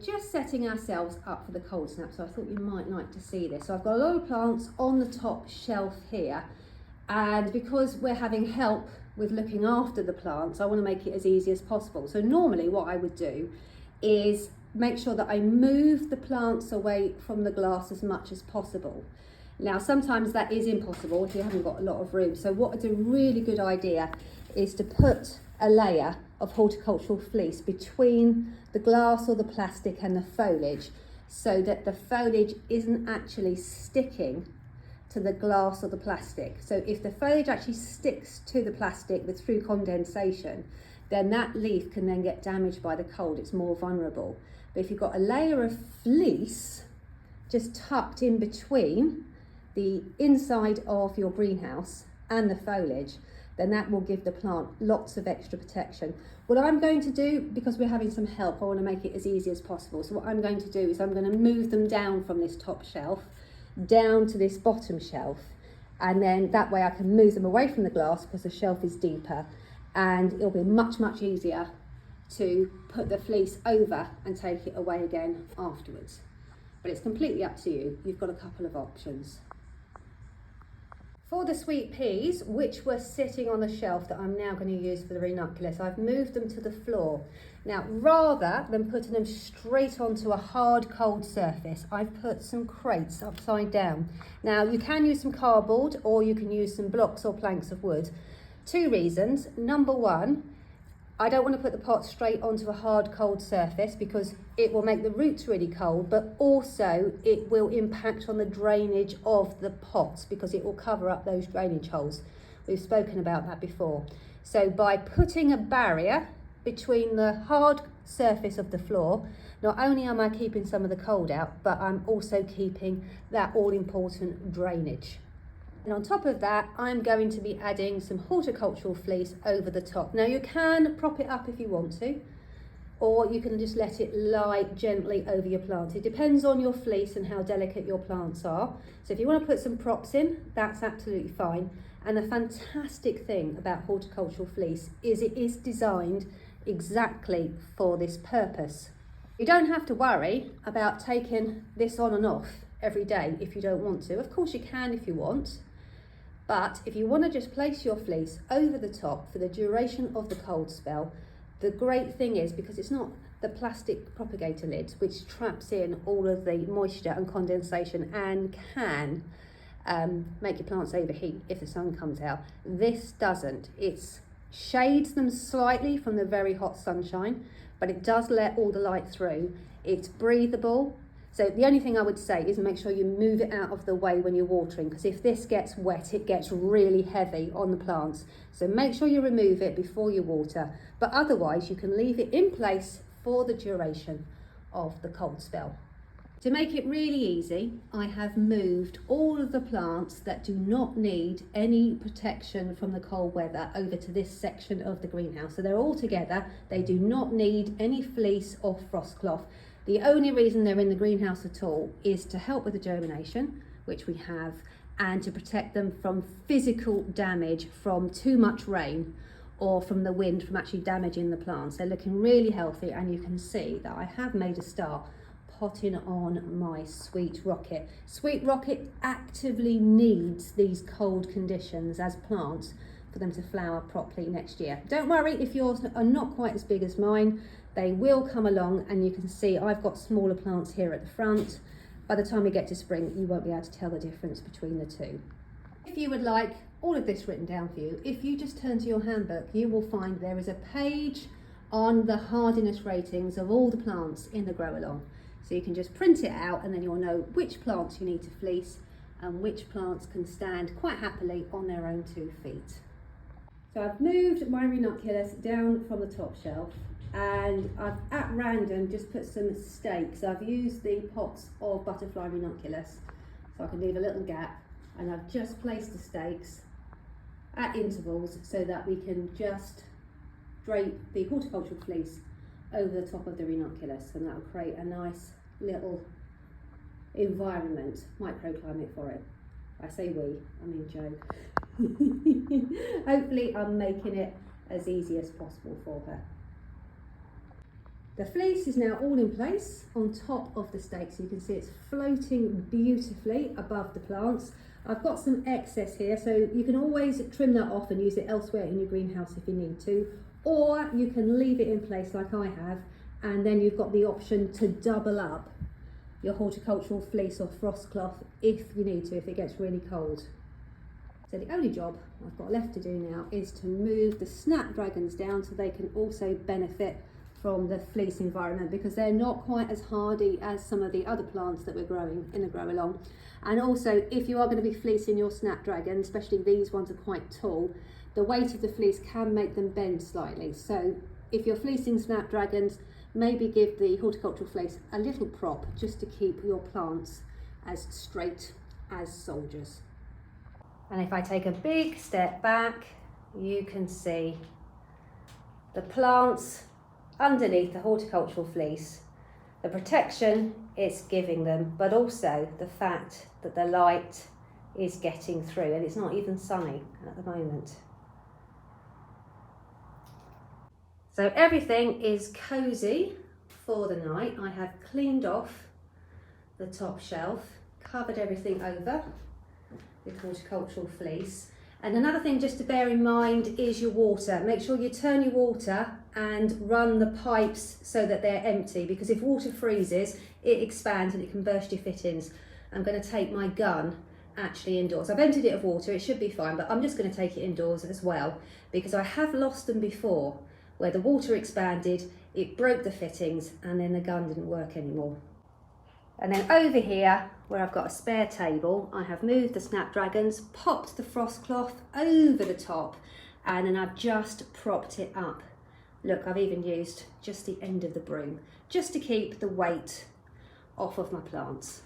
Just setting ourselves up for the cold snap, so I thought you might like to see this. So I've got a lot of plants on the top shelf here, and because we're having help with looking after the plants, I want to make it as easy as possible. So normally what I would do is make sure that I move the plants away from the glass as much as possible. Now sometimes that is impossible if you haven't got a lot of room, so what is a really good idea is to put a layer of horticultural fleece between the glass or the plastic and the foliage, so that the foliage isn't actually sticking to the glass or the plastic. So if the foliage actually sticks to the plastic through condensation, then that leaf can then get damaged by the cold. It's more vulnerable. But if you've got a layer of fleece just tucked in between the inside of your greenhouse and the foliage, then that will give the plant lots of extra protection. What I'm going to do, because we're having some help, I want to make it as easy as possible. So what I'm going to do is I'm going to move them down from this top shelf down to this bottom shelf, and then that way I can move them away from the glass because the shelf is deeper, and it'll be much easier to put the fleece over and take it away again afterwards. But it's completely up to you. You've got a couple of options. For the sweet peas, which were sitting on the shelf that I'm now going to use for the ranunculus, I've moved them to the floor. Now, rather than putting them straight onto a hard, cold surface, I've put some crates upside down. Now, you can use some cardboard or you can use some blocks or planks of wood. Two reasons. Number one, I don't want to put the pot straight onto a hard, cold surface because it will make the roots really cold, but also it will impact on the drainage of the pots because it will cover up those drainage holes. We've spoken about that before. So by putting a barrier between the hard surface of the floor, not only am I keeping some of the cold out, but I'm also keeping that all-important drainage. And on top of that, I'm going to be adding some horticultural fleece over the top. Now you can prop it up if you want to, or you can just let it lie gently over your plants. It depends on your fleece and how delicate your plants are. So if you want to put some props in, that's absolutely fine. And the fantastic thing about horticultural fleece is it is designed exactly for this purpose. You don't have to worry about taking this on and off every day if you don't want to. Of course you can if you want. But if you want to just place your fleece over the top for the duration of the cold spell, the great thing is, because it's not the plastic propagator lids which traps in all of the moisture and condensation and can make your plants overheat if the sun comes out. This doesn't. It shades them slightly from the very hot sunshine, but it does let all the light through. It's breathable. So the only thing I would say is make sure you move it out of the way when you're watering, because if this gets wet, it gets really heavy on the plants. So make sure you remove it before you water, but otherwise you can leave it in place for the duration of the cold spell. To make it really easy, I have moved all of the plants that do not need any protection from the cold weather over to this section of the greenhouse. So they're all together. They do not need any fleece or frost cloth. The only reason they're in the greenhouse at all is to help with the germination, which we have, and to protect them from physical damage from too much rain or from the wind from actually damaging the plants. They're looking really healthy, and you can see that I have made a start potting on my sweet rocket. Sweet rocket actively needs these cold conditions as plants for them to flower properly next year. Don't worry if yours are not quite as big as mine. They will come along, and you can see I've got smaller plants here at the front. By the time we get to spring, you won't be able to tell the difference between the two. If you would like all of this written down for you, if you just turn to your handbook, you will find there is a page on the hardiness ratings of all the plants in the grow along. So you can just print it out, and then you'll know which plants you need to fleece and which plants can stand quite happily on their own 2 feet. So I've moved my ranunculus down from the top shelf, and I've at random just put some stakes. I've used the pots of butterfly ranunculus so I can leave a little gap, and I've just placed the stakes at intervals so that we can just drape the horticultural fleece over the top of the ranunculus, and that will create a nice little environment, microclimate for it. I say we, I mean Jo. Hopefully I'm making it as easy as possible for her. The fleece is now all in place on top of the stake, so you can see it's floating beautifully above the plants. I've got some excess here, so you can always trim that off and use it elsewhere in your greenhouse if you need to, or you can leave it in place like I have, and then you've got the option to double up your horticultural fleece or frost cloth if you need to, if it gets really cold. So the only job I've got left to do now is to move the snapdragons down so they can also benefit from the fleece environment, because they're not quite as hardy as some of the other plants that we're growing in the grow along. And also, if you are going to be fleecing your snapdragon, especially these ones are quite tall, the weight of the fleece can make them bend slightly. So if you're fleecing snapdragons, maybe give the horticultural fleece a little prop just to keep your plants as straight as soldiers. And if I take a big step back, you can see the plants underneath the horticultural fleece, the protection it's giving them, but also the fact that the light is getting through, and it's not even sunny at the moment. So everything is cozy for the night. I have cleaned off the top shelf, covered everything over with horticultural fleece. And another thing just to bear in mind is your water. Make sure you turn your water and run the pipes so that they're empty, because if water freezes, it expands and it can burst your fittings. I'm going to take my gun actually indoors. I've emptied it of water, it should be fine, but I'm just going to take it indoors as well, because I have lost them before, where the water expanded, it broke the fittings, and then the gun didn't work anymore. And then over here, where I've got a spare table, I have moved the snapdragons, popped the frost cloth over the top, and then I've just propped it up. Look, I've even used just the end of the broom, just to keep the weight off of my plants.